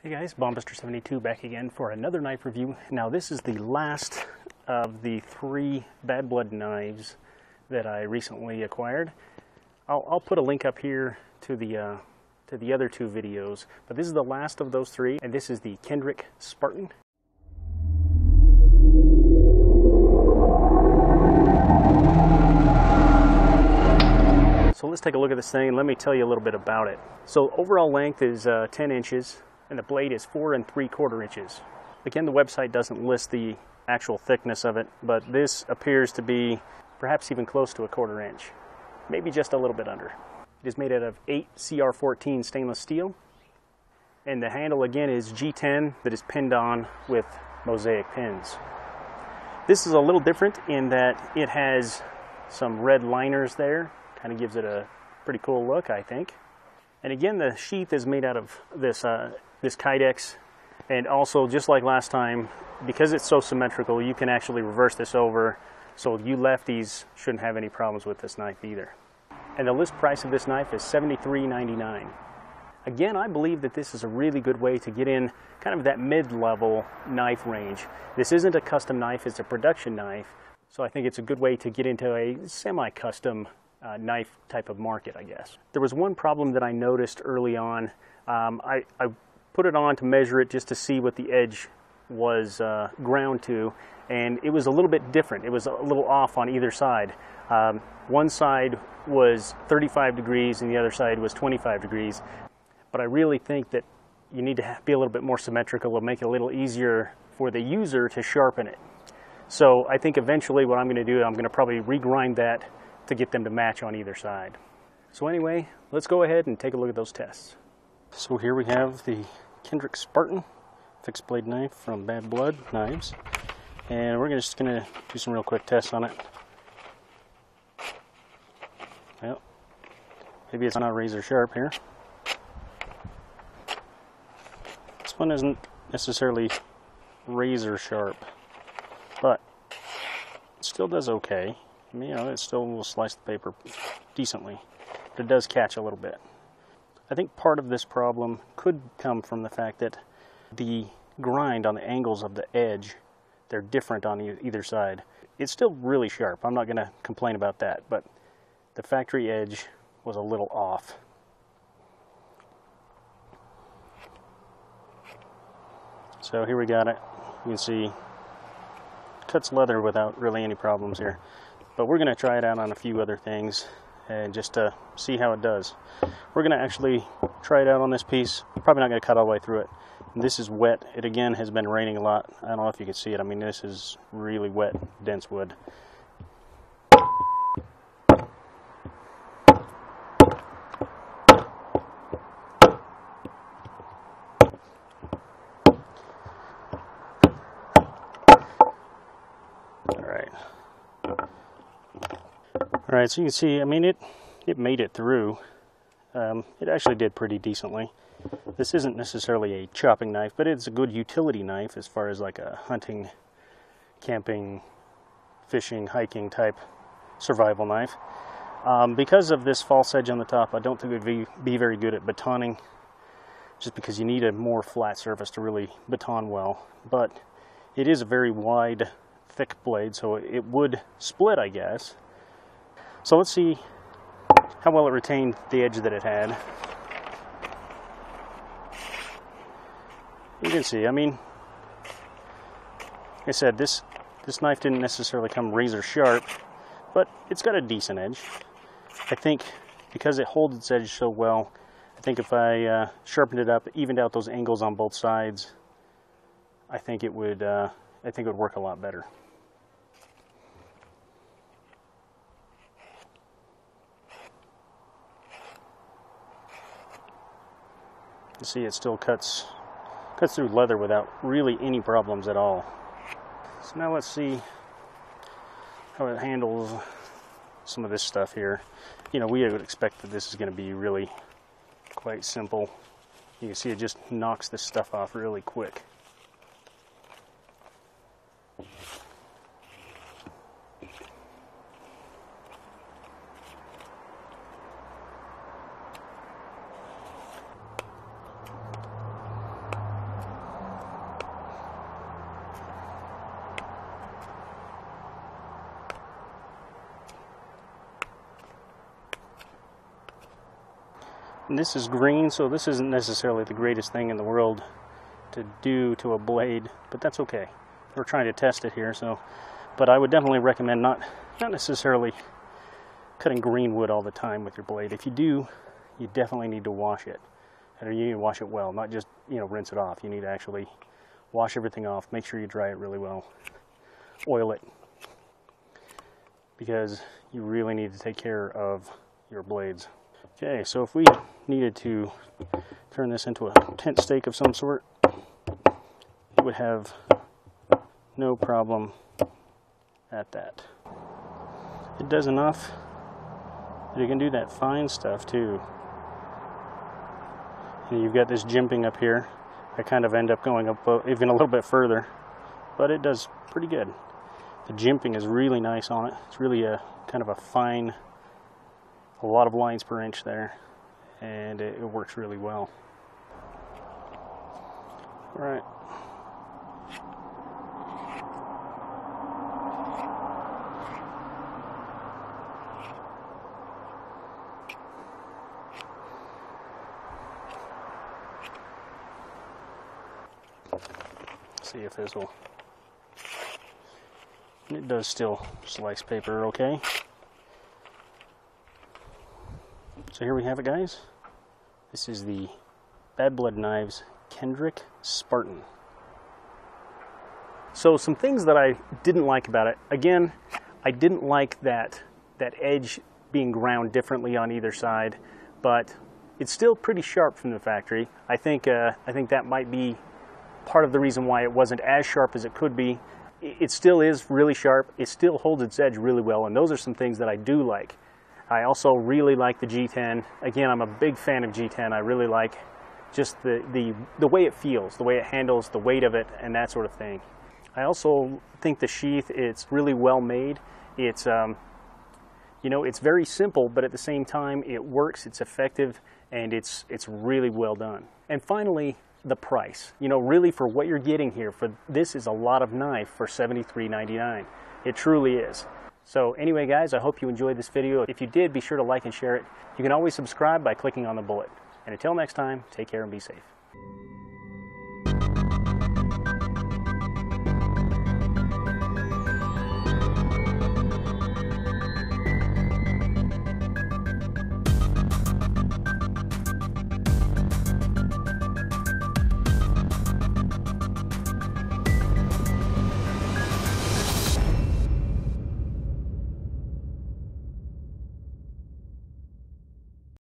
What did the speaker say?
Hey guys, Bombuster72 back again for another knife review. Now this is the last of the 3 Bad Blood knives that I recently acquired. I'll put a link up here to the other 2 videos, but this is the last of those 3, and this is the Kendrick Spartan. So let's take a look at this thing and let me tell you a little bit about it. So overall length is 10 inches. And the blade is 4 3/4 inches. Again, the website doesn't list the actual thickness of it, but this appears to be perhaps even close to 1/4 inch, maybe just a little bit under. It is made out of 8 CR14 stainless steel, and the handle again is G10 that is pinned on with mosaic pins. This is a little different in that it has some red liners there, kind of gives it a pretty cool look, I think. And again, the sheath is made out of this Kydex, and also just like last time, because it's so symmetrical, you can actually reverse this over, so you lefties shouldn't have any problems with this knife either. And the list price of this knife is $73.99. Again, I believe that this is a really good way to get in kind of that mid-level knife range. This isn't a custom knife, it's a production knife, so I think it's a good way to get into a semi-custom knife type of market, I guess. There was one problem that I noticed early on. I put it on to measure it just to see what the edge was ground to, and it was a little bit different. It was a little off on either side. One side was 35 degrees and the other side was 25 degrees. But I really think that you need to be a little bit more symmetrical and make it a little easier for the user to sharpen it. So I think eventually what I'm going to do, I'm going to probably regrind that to get them to match on either side. So anyway, let's go ahead and take a look at those tests. So here we have the Kendrick Spartan fixed blade knife from Bad Blood Knives, and we're just going to do some real quick tests on it. Well, maybe it's not razor sharp here. This one isn't necessarily razor sharp, but it still does okay. I mean, you know, it still will slice the paper decently, but it does catch a little bit. I think part of this problem could come from the fact that the grind on the angles of the edge, they're different on either side. It's still really sharp, I'm not going to complain about that, but the factory edge was a little off. So here we got it. You can see it cuts leather without really any problems here. But we're going to try it out on a few other things and just to see how it does. We're going to actually try it out on this piece. Probably not going to cut all the way through it. This is wet. It again has been raining a lot. I don't know if you can see it. I mean, this is really wet, dense wood. Alright, so you can see, I mean, it made it through. It actually did pretty decently. This isn't necessarily a chopping knife, but it's a good utility knife as far as like a hunting, camping, fishing, hiking type survival knife. Because of this false edge on the top, I don't think it would be very good at batoning, just because you need a more flat surface to really baton well. But it is a very wide, thick blade, so it would split, I guess. So let's see how well it retained the edge that it had. You can see, I mean, like I said, this knife didn't necessarily come razor sharp, but it's got a decent edge. I think because it holds its edge so well, I think if I sharpened it up, evened out those angles on both sides, I think it would work a lot better. You see, it still cuts through leather without really any problems at all. So now let's see how it handles some of this stuff here. You know, we would expect that this is going to be really quite simple. You can see it just knocks this stuff off really quick. And this is green, so this isn't necessarily the greatest thing in the world to do to a blade, but that's okay. We're trying to test it here, so. But I would definitely recommend not necessarily cutting green wood all the time with your blade. If you do, you definitely need to wash it. And you need to wash it well, not just, you know, rinse it off. You need to actually wash everything off. Make sure you dry it really well. Oil it, because you really need to take care of your blades. Okay, so if we needed to turn this into a tent stake of some sort, it would have no problem at that. It does enough that you can do that fine stuff too. And you've got this jimping up here. I kind of end up going up even a little bit further, but it does pretty good. The jimping is really nice on it. It's really a kind of a fine, a lot of lines per inch there, and it works really well. All right. See if this will. It does still slice paper okay. So here we have it, guys. This is the Bad Blood Knives Kendrick Spartan. So some things that I didn't like about it. Again, I didn't like that edge being ground differently on either side, but it's still pretty sharp from the factory. I think that might be part of the reason why it wasn't as sharp as it could be. It still is really sharp. It still holds its edge really well, and those are some things that I do like. I also really like the G10. Again, I'm a big fan of G10. I really like just the way it feels, the way it handles, the weight of it, and that sort of thing. I also think the sheath, it's really well made. It's you know, it's very simple, but at the same time it works, it's effective, and it's really well done. And finally, the price. You know, really for what you're getting here, for this is a lot of knife for $73.99. It truly is. So anyway, guys, I hope you enjoyed this video. If you did, be sure to like and share it. You can always subscribe by clicking on the bullet. And until next time, take care and be safe.